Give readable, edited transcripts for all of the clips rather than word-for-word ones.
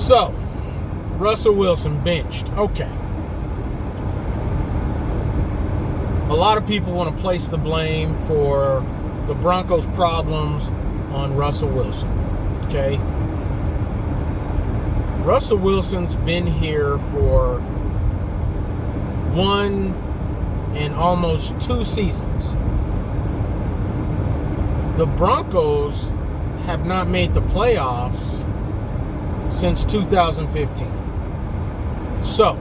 So, Russell Wilson benched. Okay. A lot of people want to place the blame for the Broncos' problems on Russell Wilson. Okay? Russell Wilson's been here for 1 and almost 2 seasons. The Broncos have not made the playoffs since 2015. So,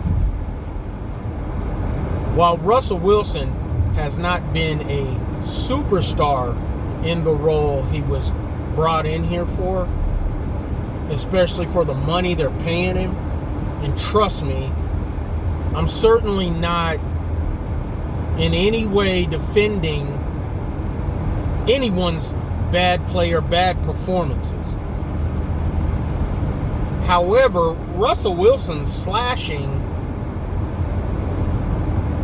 while Russell Wilson has not been a superstar in the role he was brought in here for, especially for the money they're paying him, and trust me, I'm certainly not in any way defending anyone's bad play or bad performances. However, Russell Wilson's slashing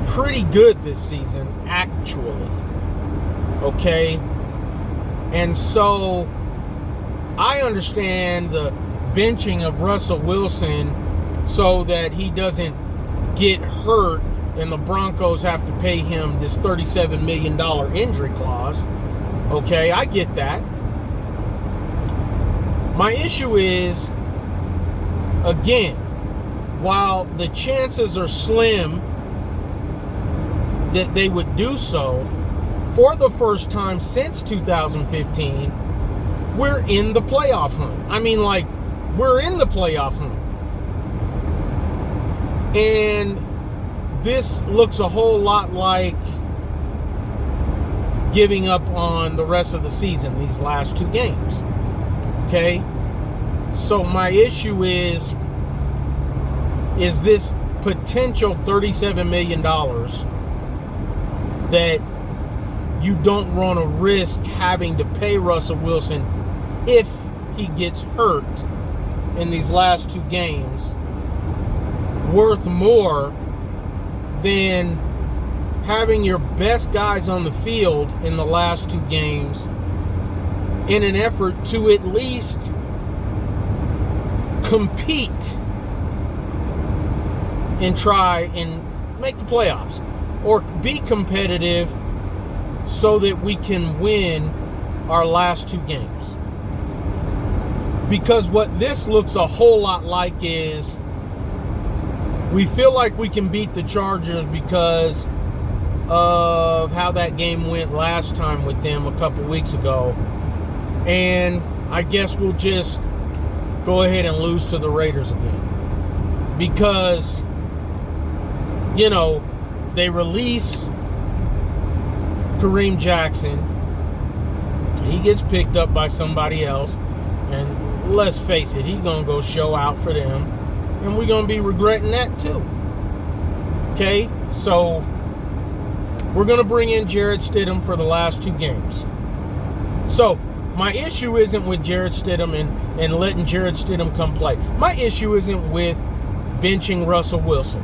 pretty good this season, actually. Okay? And so, I understand the benching of Russell Wilson so that he doesn't get hurt and the Broncos have to pay him this $37 million injury clause. Okay, I get that. My issue is, again, while the chances are slim that they would do so, for the first time since 2015, we're in the playoff hunt. I mean, like, we're in the playoff hunt. And this looks a whole lot like giving up on the rest of the season, these last 2 games. Okay? So my issue is this potential $37 million that you don't want to risk having to pay Russell Wilson if he gets hurt in these last 2 games worth more than having your best guys on the field in the last 2 games in an effort to at least compete and try and make the playoffs or be competitive so that we can win our last 2 games. Because what this looks a whole lot like is we feel like we can beat the Chargers because of how that game went last time with them a couple weeks ago. And I guess we'll just go ahead and lose to the Raiders again. Because, you know, they release Kareem Jackson. He gets picked up by somebody else. And let's face it, he's going to go show out for them. And we're going to be regretting that too. Okay? So, we're going to bring in Jarrett Stidham for the last 2 games. So, my issue isn't with Jarrett Stidham and letting Jarrett Stidham come play. My issue isn't with benching Russell Wilson.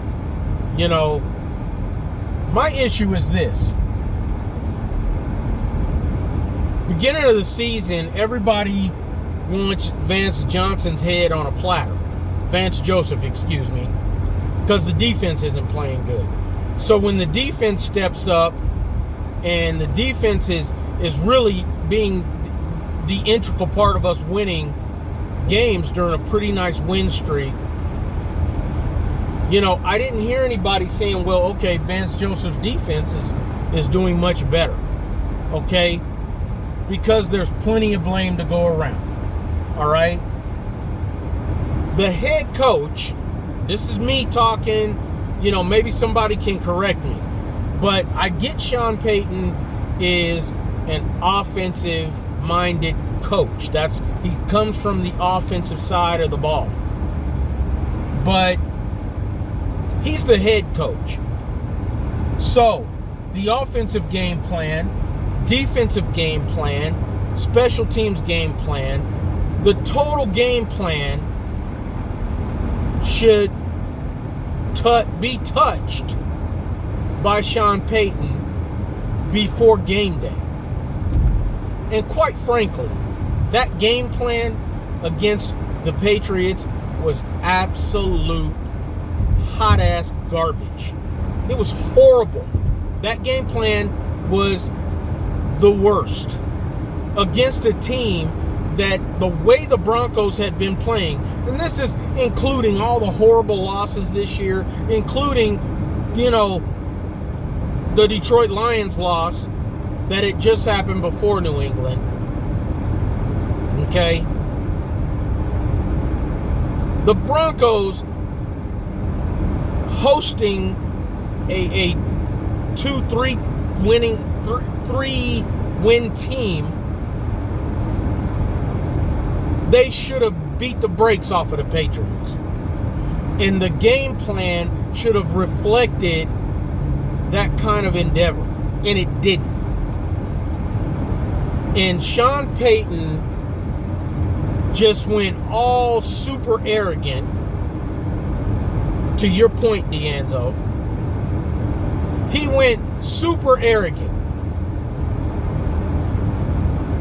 You know, my issue is this. Beginning of the season, everybody wants Vance Johnson's head on a platter. Vance Joseph, excuse me. Because the defense isn't playing good. So when the defense steps up and the defense is really being the integral part of us winning games during a pretty nice win streak, you know, I didn't hear anybody saying, well, okay, Vance Joseph's defense is doing much better. Okay? Because there's plenty of blame to go around. All right? The head coach, this is me talking, you know, maybe somebody can correct me, but I get Sean Payton is an offensive-minded coach. He comes from the offensive side of the ball. But he's the head coach. So, the offensive game plan, defensive game plan, special teams game plan, the total game plan should be touched by Sean Payton before game day. And quite frankly, that game plan against the Patriots was absolute hot-ass garbage. It was horrible. That game plan was the worst against a team that the way the Broncos had been playing, and this is including all the horrible losses this year, including, the Detroit Lions loss that it just happened before New England. Okay? The Broncos hosting a 2-3 winning 3-win team, they should have beat the brakes off of the Patriots. And the game plan should have reflected that kind of endeavor. And it didn't. And Sean Payton just went all super arrogant. To your point, D'Anzo. He went super arrogant.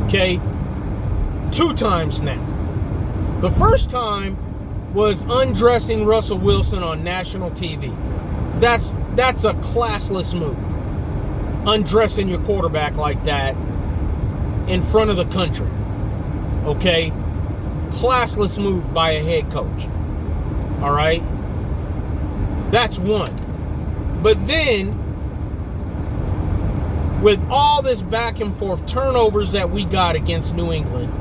Okay? 2 times now. The first time was undressing Russell Wilson on national TV. That's a classless move. Undressing your quarterback like that in front of the country. Okay? Classless move by a head coach. All right? That's one. But then, with all this back and forth turnovers that we got against New England,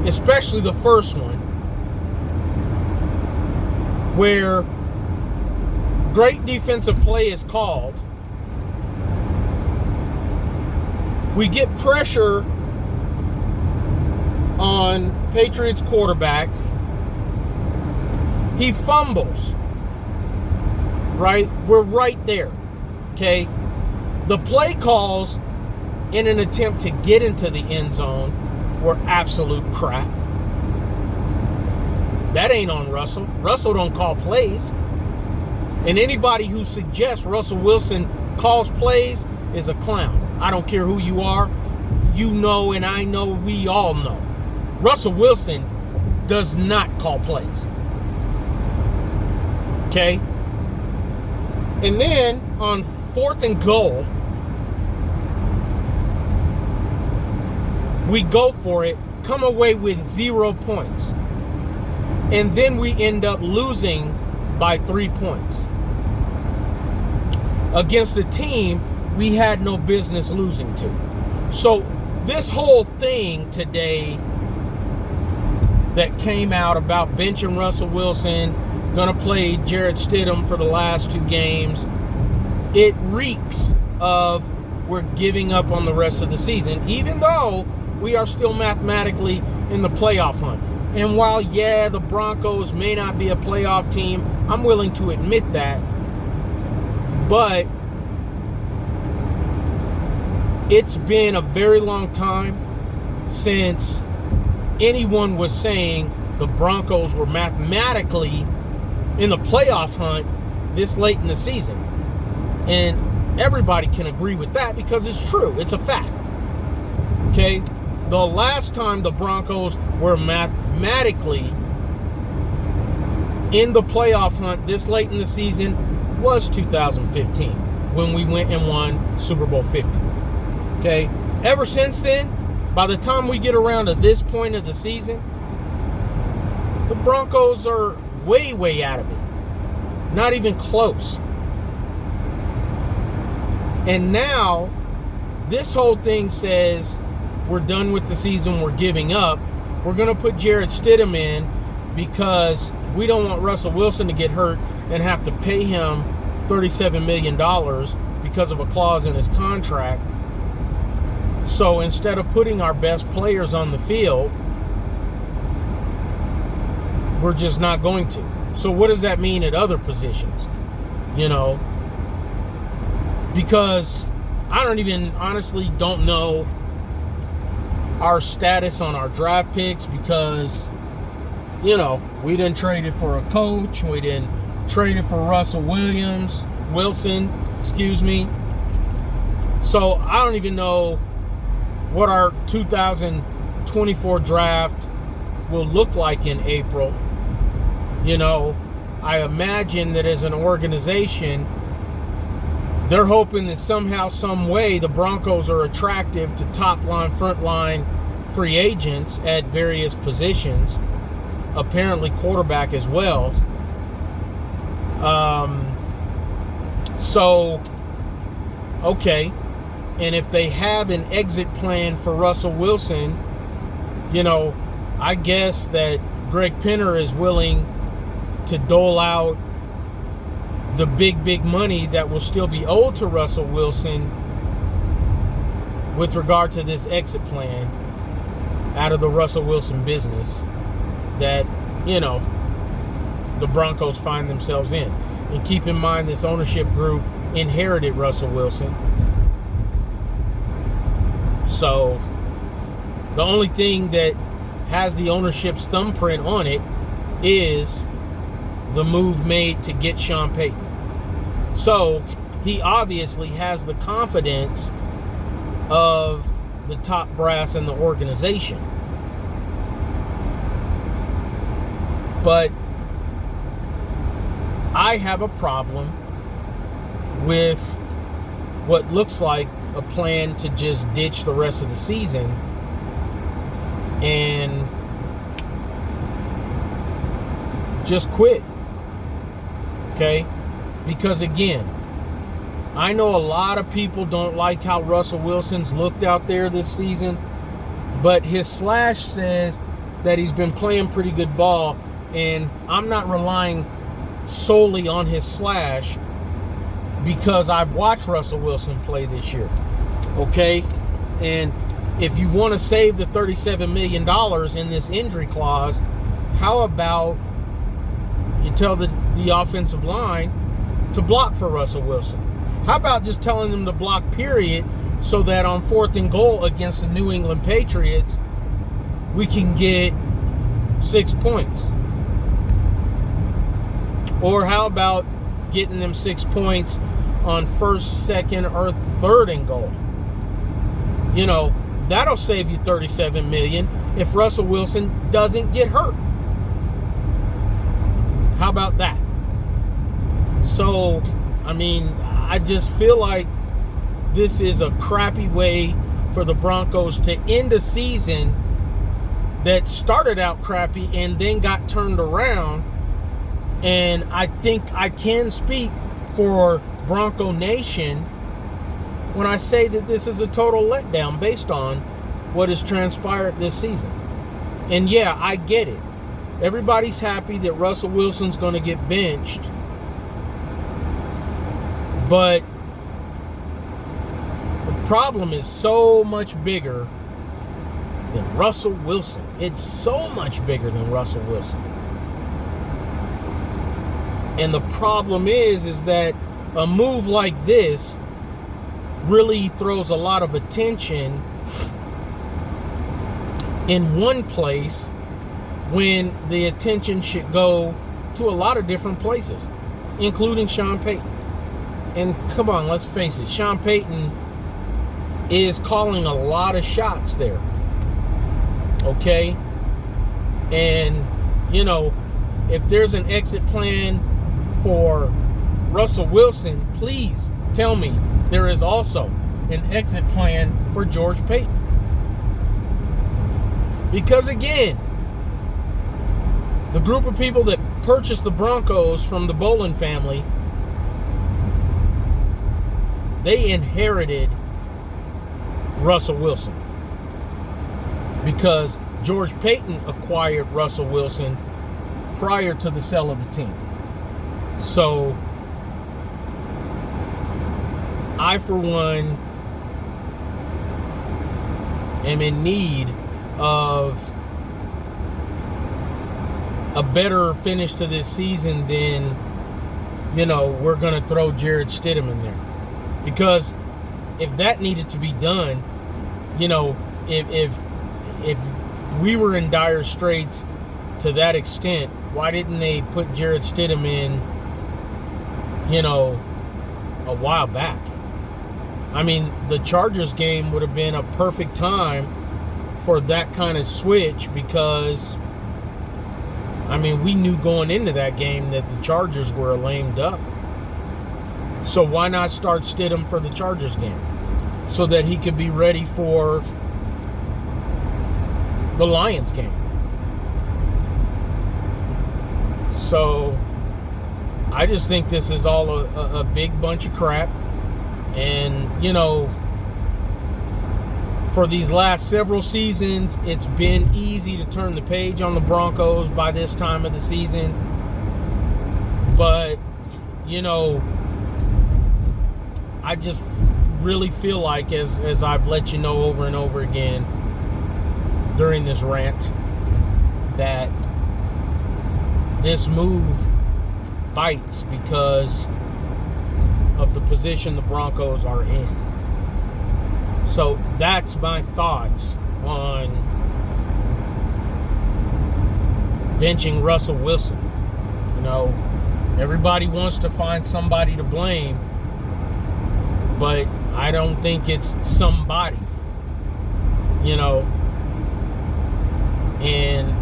especially the first one, where great defensive play is called, we get pressure on Patriots quarterback. He fumbles. Right? We're right there. Okay? The play calls in an attempt to get into the end zone were absolute crap. That ain't on Russell. Russell don't call plays. And anybody who suggests Russell Wilson calls plays is a clown. I don't care who you are. You know, and I know, we all know. Russell Wilson does not call plays. Okay? And then on 4th and goal, we go for it, come away with 0 points. And then we end up losing by 3 points. Against a team we had no business losing to. So this whole thing today that came out about benching Russell Wilson, gonna play Jarrett Stidham for the last 2 games, it reeks of we're giving up on the rest of the season, even though we are still mathematically in the playoff hunt. And while, yeah, the Broncos may not be a playoff team, I'm willing to admit that, but it's been a very long time since anyone was saying the Broncos were mathematically in the playoff hunt this late in the season. And everybody can agree with that because it's true. It's a fact. Okay? The last time the Broncos were mathematically in the playoff hunt this late in the season was 2015 when we went and won Super Bowl 50. Okay? Ever since then, by the time we get around to this point of the season, the Broncos are way, way out of it. Not even close. And now, this whole thing says we're done with the season, we're giving up. We're going to put Jarrett Stidham in because we don't want Russell Wilson to get hurt and have to pay him $37 million because of a clause in his contract. So instead of putting our best players on the field, we're just not going to. So what does that mean at other positions? You know, because I honestly don't know our status on our draft picks because, you know, we didn't trade it for a coach. We didn't trade it for Russell Wilson, excuse me. So I don't even know what our 2024 draft will look like in April. You know, I imagine that as an organization, they're hoping that somehow, some way, the Broncos are attractive to top-line, front-line free agents at various positions. Apparently quarterback as well. So, okay. And if they have an exit plan for Russell Wilson, you know, I guess that Greg Penner is willing to dole out the big money that will still be owed to Russell Wilson with regard to this exit plan out of the Russell Wilson business that, you know, the Broncos find themselves in. And keep in mind, this ownership group inherited Russell Wilson. So the only thing that has the ownership's thumbprint on it is the move made to get Sean Payton. So he obviously has the confidence of the top brass in the organization. But I have a problem with what looks like a plan to just ditch the rest of the season and just quit. Okay? Because again, I know a lot of people don't like how Russell Wilson's looked out there this season, but his slash says that he's been playing pretty good ball, and I'm not relying solely on his slash because I've watched Russell Wilson play this year. Okay? And if you want to save the $37 million in this injury clause, how about you tell the offensive line to block for Russell Wilson? How about just telling them to block, period, so that on 4th and goal against the New England Patriots, we can get 6 points? Or how about getting them 6 points on 1st, 2nd, or 3rd and goal? You know, that'll save you $37 million if Russell Wilson doesn't get hurt. How about that? So, I mean, I just feel like this is a crappy way for the Broncos to end a season that started out crappy and then got turned around. And I think I can speak for Bronco Nation when I say that this is a total letdown based on what has transpired this season. And yeah, I get it. Everybody's happy that Russell Wilson's going to get benched. But the problem is so much bigger than Russell Wilson. It's so much bigger than Russell Wilson. And the problem is that a move like this really throws a lot of attention in one place when the attention should go to a lot of different places, including Sean Payton. And come on, let's face it, Sean Payton is calling a lot of shots there. Okay? And, you know, if there's an exit plan for Russell Wilson, please tell me there is also an exit plan for George Payton. Because again, the group of people that purchased the Broncos from the Bolin family, they inherited Russell Wilson because George Payton acquired Russell Wilson prior to the sale of the team. So I, for one, am in need of a better finish to this season than, you know, we're going to throw Jarrett Stidham in there. Because if that needed to be done, you know, if we were in dire straits to that extent, why didn't they put Jarrett Stidham in, you know, a while back? I mean, the Chargers game would have been a perfect time for that kind of switch because I mean, we knew going into that game that the Chargers were a lame duck. So why not start Stidham for the Chargers game? So that he could be ready for the Lions game. So I just think this is all a big bunch of crap. And, for these last several seasons, it's been easy to turn the page on the Broncos by this time of the season. But, I just really feel like, as I've let you know over and over again during this rant, that this move bites because of the position the Broncos are in. So that's my thoughts on benching Russell Wilson. Everybody wants to find somebody to blame, but I don't think it's somebody, and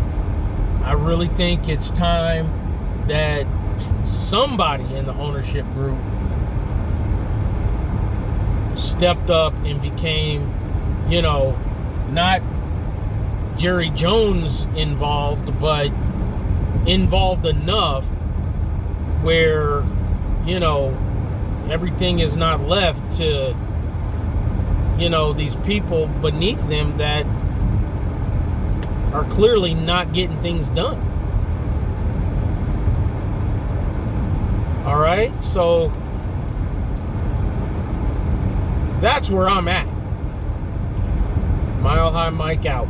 I really think it's time that somebody in the ownership group stepped up and became, not Jerry Jones involved, but involved enough where, everything is not left to, these people beneath them that are clearly not getting things done. All right, so that's where I'm at. Mile High Mike out.